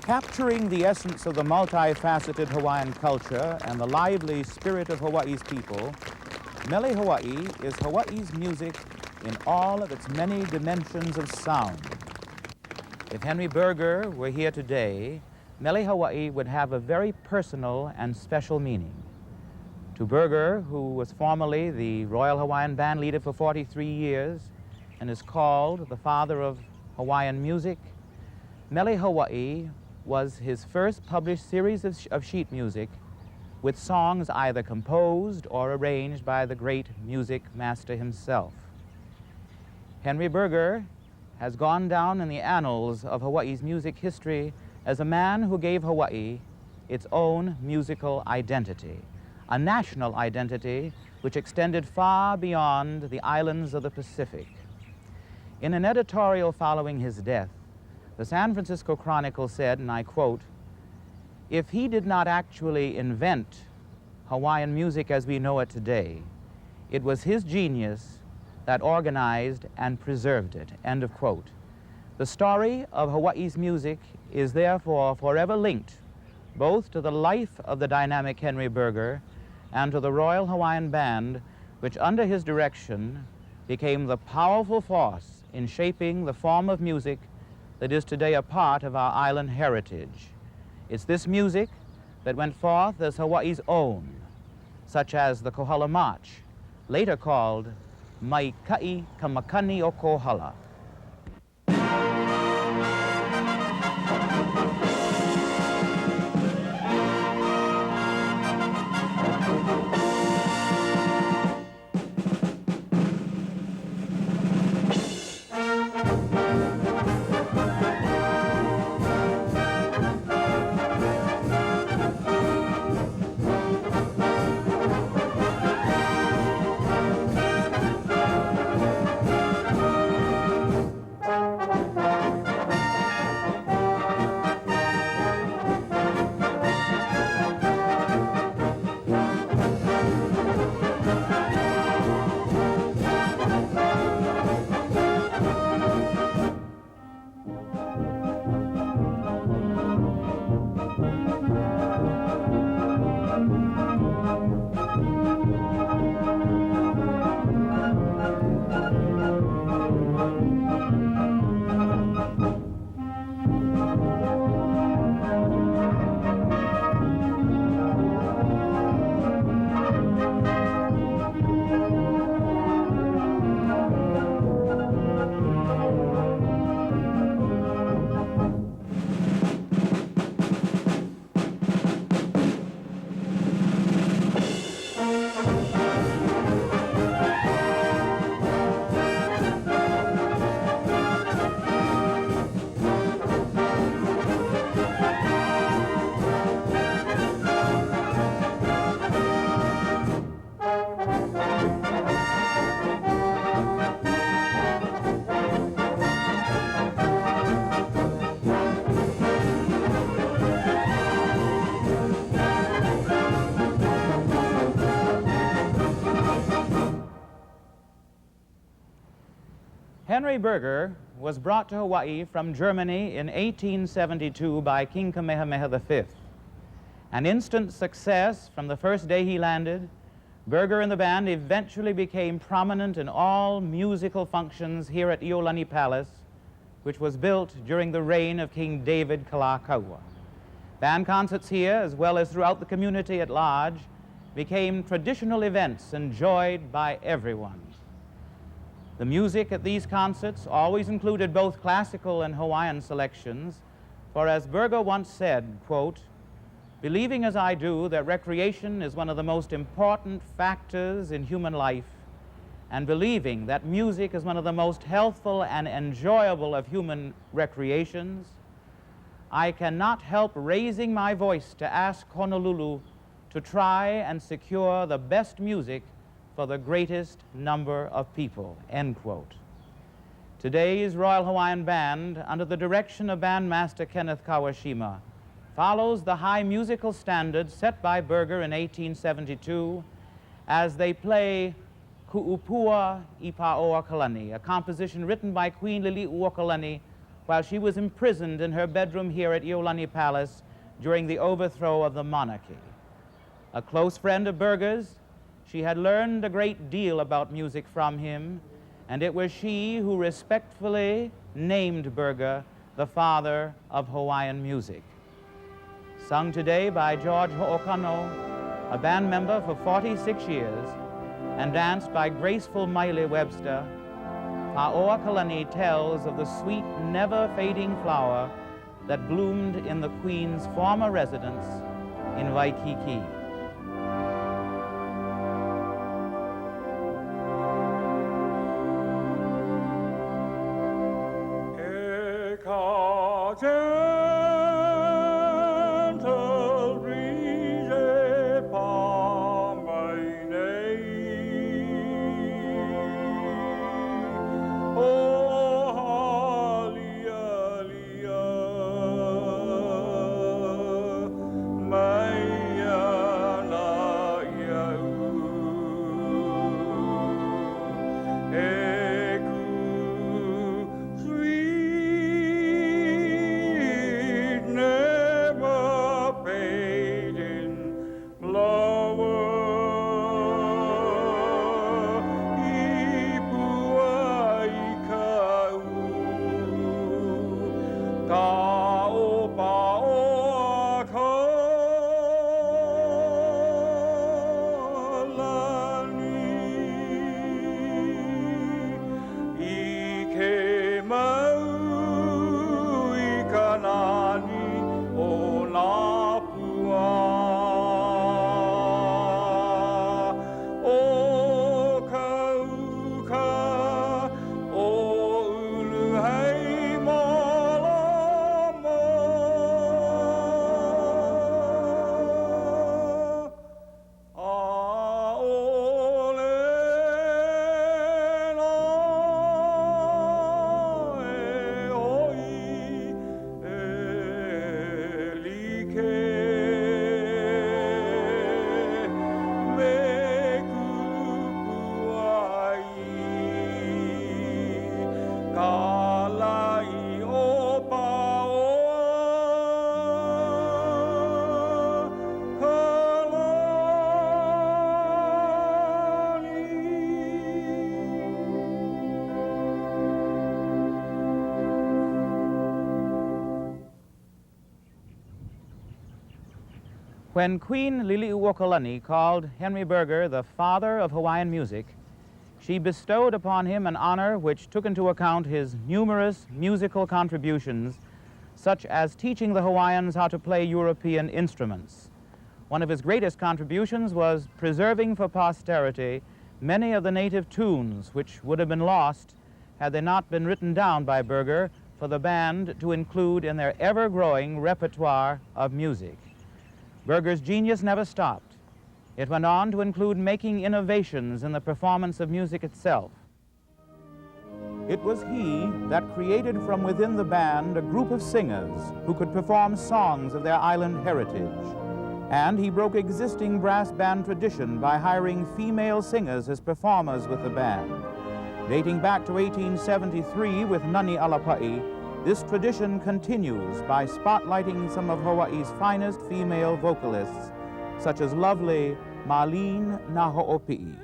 Capturing the essence of the multifaceted Hawaiian culture and the lively spirit of Hawaii's people, Mele Hawaii is Hawaii's music in all of its many dimensions of sound. If Henri Berger were here today, Mele Hawaii would have a very personal and special meaning. To Berger, who was formerly the Royal Hawaiian Band leader for 43 years and is called the father of Hawaiian music, Mele Hawaii was his first published series of sheet music with songs either composed or arranged by the great music master himself. Henri Berger has gone down in the annals of Hawaii's music history as a man who gave Hawaii its own musical identity, a national identity which extended far beyond the islands of the Pacific. In an editorial following his death, the San Francisco Chronicle said, and I quote, "If he did not actually invent Hawaiian music as we know it today, it was his genius that organized and preserved it," end of quote. The story of Hawaii's music is therefore forever linked both to the life of the dynamic Henri Berger and to the Royal Hawaiian Band, which under his direction became the powerful force in shaping the form of music that is today a part of our island heritage. It's this music that went forth as Hawaii's own, such as the Kohala March, later called Mai Ka'i Kamakani o Kohala. Henry Berger was brought to Hawaii from Germany in 1872 by King Kamehameha V. An instant success from the first day he landed, Berger and the band eventually became prominent in all musical functions here at Iolani Palace, which was built during the reign of King David Kalakaua. Band concerts here, as well as throughout the community at large, became traditional events enjoyed by everyone. The music at these concerts always included both classical and Hawaiian selections, for as Berger once said, quote, "Believing as I do that recreation is one of the most important factors in human life, and believing that music is one of the most healthful and enjoyable of human recreations, I cannot help raising my voice to ask Honolulu to try and secure the best music for the greatest number of people," end quote. Today's Royal Hawaiian Band, under the direction of bandmaster Kenneth Kawashima, follows the high musical standards set by Berger in 1872 as they play Pua I Paoakalani, a composition written by Queen Lei Lehua while she was imprisoned in her bedroom here at Iolani Palace during the overthrow of the monarchy. A close friend of Berger's, she had learned a great deal about music from him, and it was she who respectfully named Berger the father of Hawaiian music. Sung today by George Okano, a band member for 46 years, and danced by graceful Mele Webster, Paoakalani tells of the sweet, never-fading flower that bloomed in the Queen's former residence in Waikiki. When Queen Lei Lehua called Henry Berger the father of Hawaiian music, she bestowed upon him an honor which took into account his numerous musical contributions, such as teaching the Hawaiians how to play European instruments. One of his greatest contributions was preserving for posterity many of the native tunes which would have been lost had they not been written down by Berger for the band to include in their ever-growing repertoire of music. Berger's genius never stopped. It went on to include making innovations in the performance of music itself. It was he that created from within the band a group of singers who could perform songs of their island heritage. And he broke existing brass band tradition by hiring female singers as performers with the band. Dating back to 1873 with Nani Alapa'i, this tradition continues by spotlighting some of Hawaii's finest female vocalists, such as lovely Marlene Nahoopii.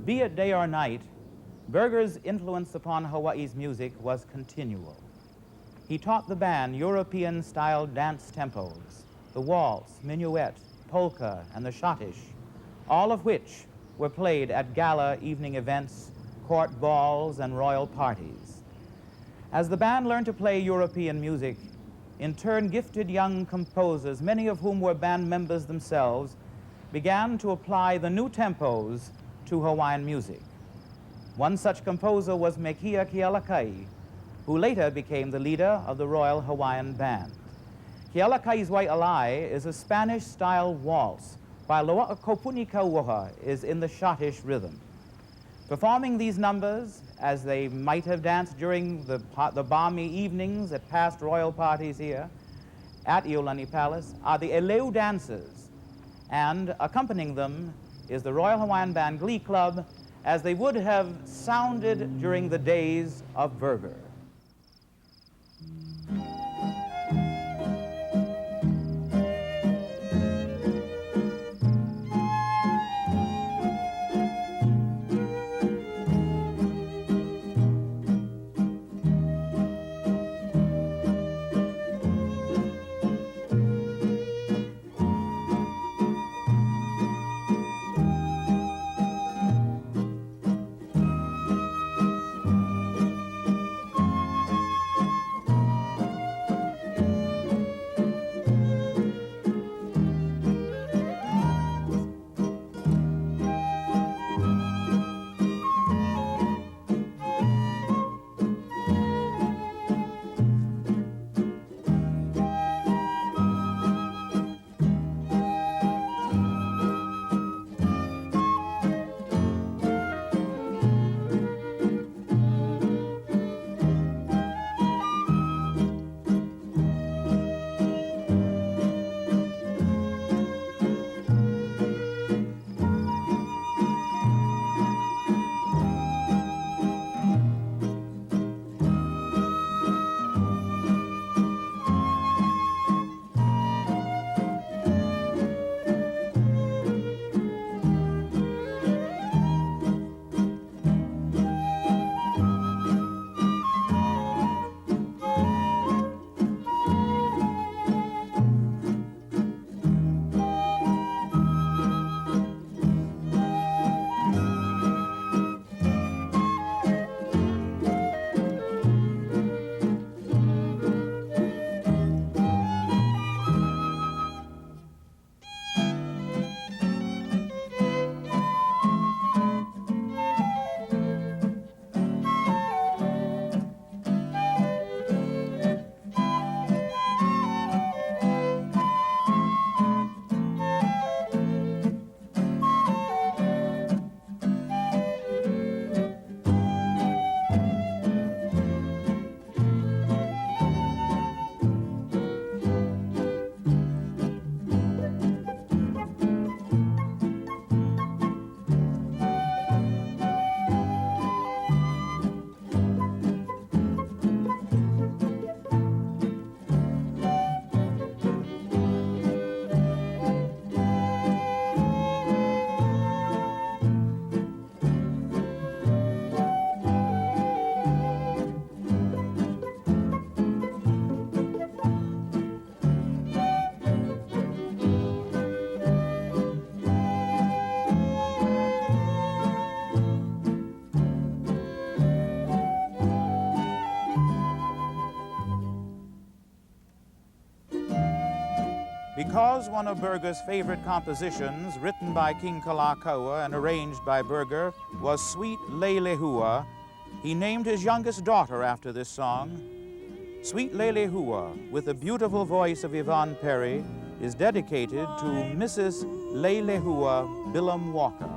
Be it day or night, Berger's influence upon Hawaii's music was continual. He taught the band European-style dance tempos, the waltz, minuet, polka, and the schottisch, all of which were played at gala evening events, court balls, and royal parties. As the band learned to play European music, in turn gifted young composers, many of whom were band members themselves, began to apply the new tempos to Hawaiian music. One such composer was Mekia Kealakai, who later became the leader of the Royal Hawaiian Band. Kealakai's Waiʻalai is a Spanish-style waltz, while Loa'a Kopuni Kauoha is in the schottisch rhythm. Performing these numbers, as they might have danced during the balmy evenings at past royal parties here at Iolani Palace, are the Eleu dancers, and accompanying them is the Royal Hawaiian Band Glee Club, as they would have sounded during the days of Berger. chose one of Berger's favorite compositions, written by King Kalakaua and arranged by Berger, was Sweet Lei Lehua. He named his youngest daughter after this song. Sweet Lei Lehua, with the beautiful voice of Yvonne Perry, is dedicated to Mrs. Lei Lehua Billum Walker.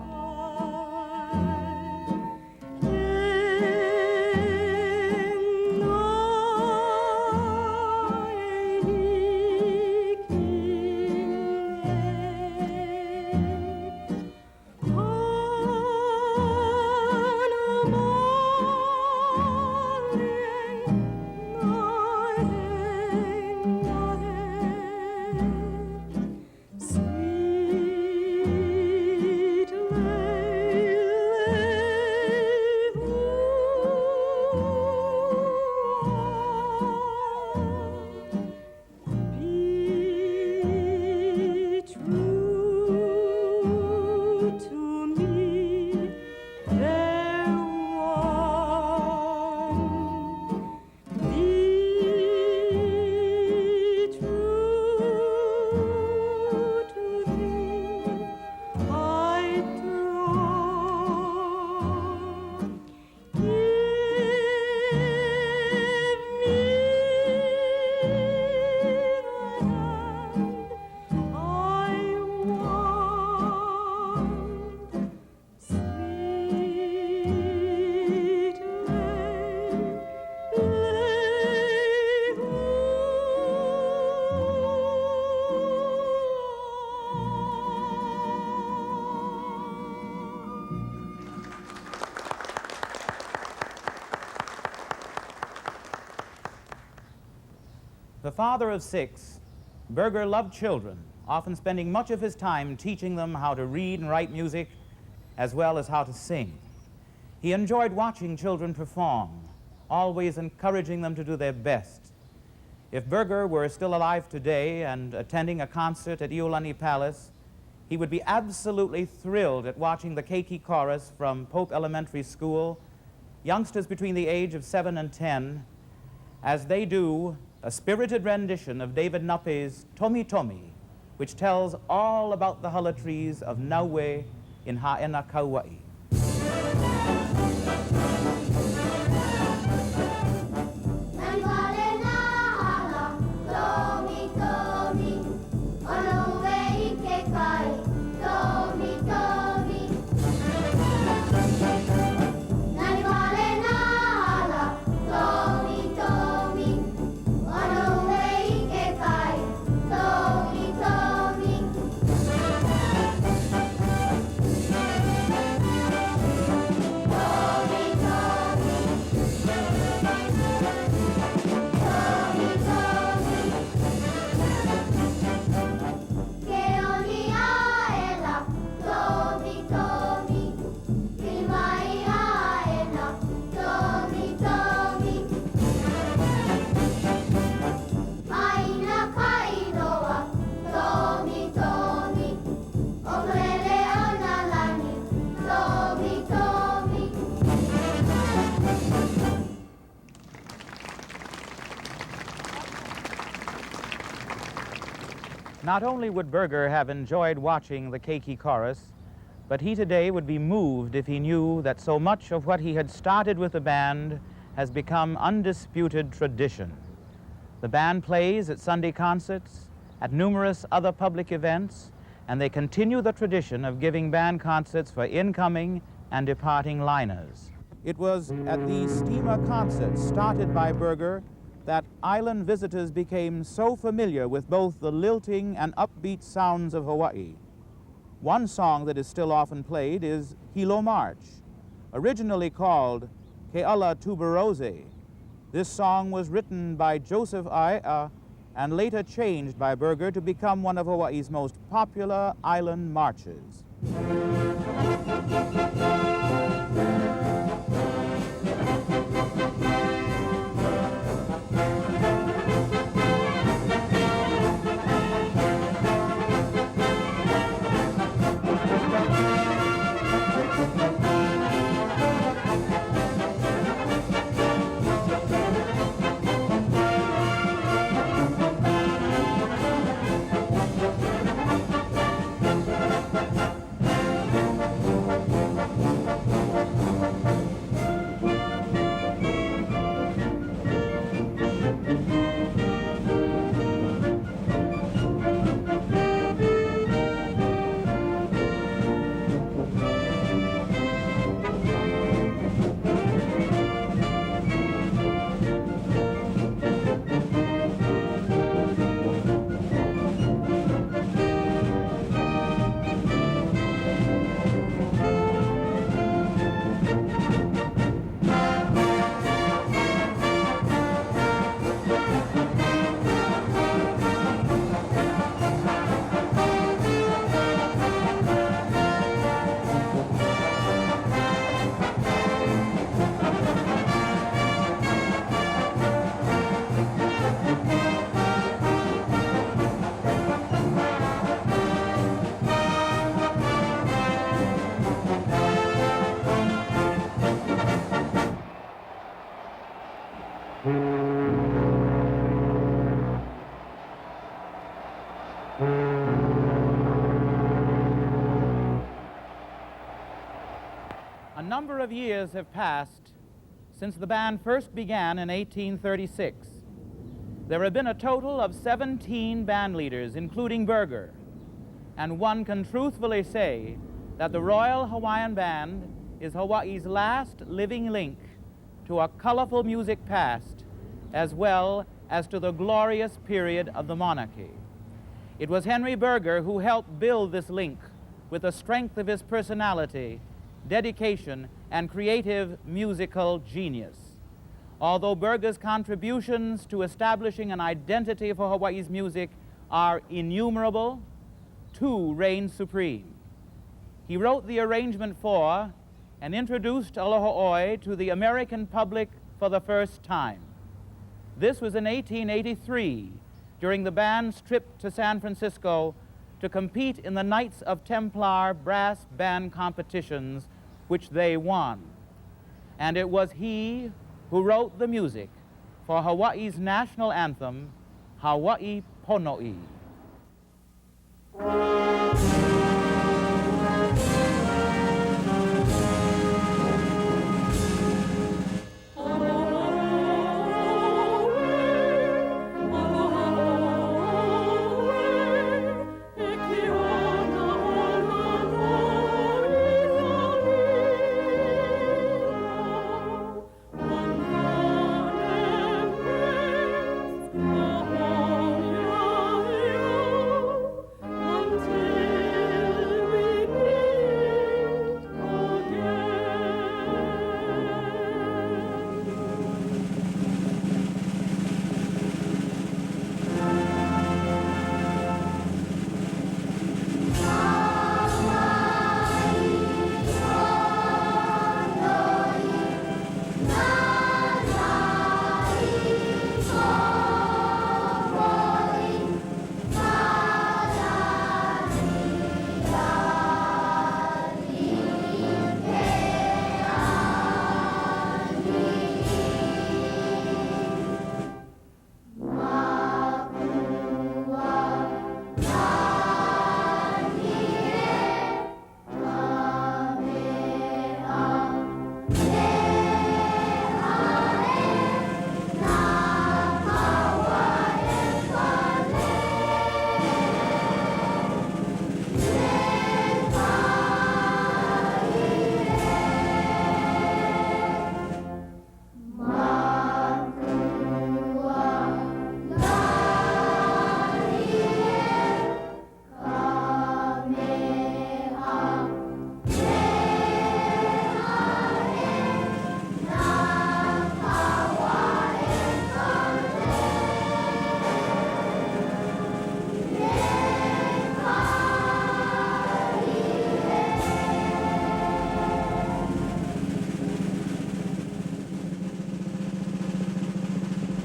The father of 6, Berger loved children, often spending much of his time teaching them how to read and write music, as well as how to sing. He enjoyed watching children perform, always encouraging them to do their best. If Berger were still alive today and attending a concert at Iolani Palace, he would be absolutely thrilled at watching the Keiki Chorus from Pope Elementary School, youngsters between the age of 7 and 10, as they do a spirited rendition of David Nuppe's Tomi Tomi, which tells all about the hala trees of Naue in Haena Kauai. Not only would Berger have enjoyed watching the Keiki Chorus, but he today would be moved if he knew that so much of what he had started with the band has become undisputed tradition. The band plays at Sunday concerts, at numerous other public events, and they continue the tradition of giving band concerts for incoming and departing liners. It was at these steamer concerts started by Berger that island visitors became so familiar with both the lilting and upbeat sounds of Hawaii. One song that is still often played is Hilo March, originally called Keala Tuberose. This song was written by Joseph Ai'a and later changed by Berger to become one of Hawaii's most popular island marches. A number of years have passed since the band first began in 1836. There have been a total of 17 band leaders, including Berger, and one can truthfully say that the Royal Hawaiian Band is Hawaii's last living link to a colorful music past, as well as to the glorious period of the monarchy. It was Henri Berger who helped build this link with the strength of his personality, dedication, and creative musical genius. Although Berger's contributions to establishing an identity for Hawaii's music are innumerable, two reign supreme. He wrote the arrangement for and introduced Aloha Oe to the American public for the first time. This was in 1883, during the band's trip to San Francisco to compete in the Knights of Templar brass band competitions, which they won. And it was he who wrote the music for Hawaii's national anthem, Hawaii Pono.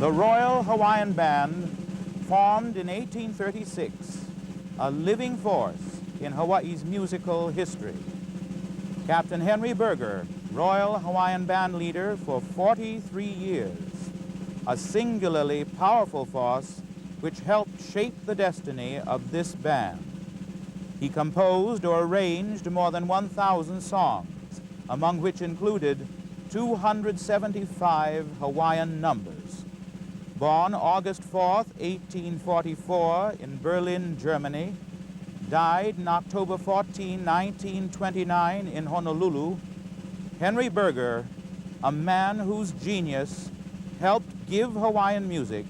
The Royal Hawaiian Band formed in 1836, a living force in Hawaii's musical history. Captain Henri Berger, Royal Hawaiian Band leader for 43 years, a singularly powerful force which helped shape the destiny of this band. He composed or arranged more than 1,000 songs, among which included 275 Hawaiian numbers. Born August 4th, 1844 in Berlin, Germany, died on October 14, 1929 in Honolulu, Henri Berger, a man whose genius helped give Hawaiian music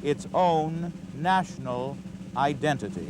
its own national identity.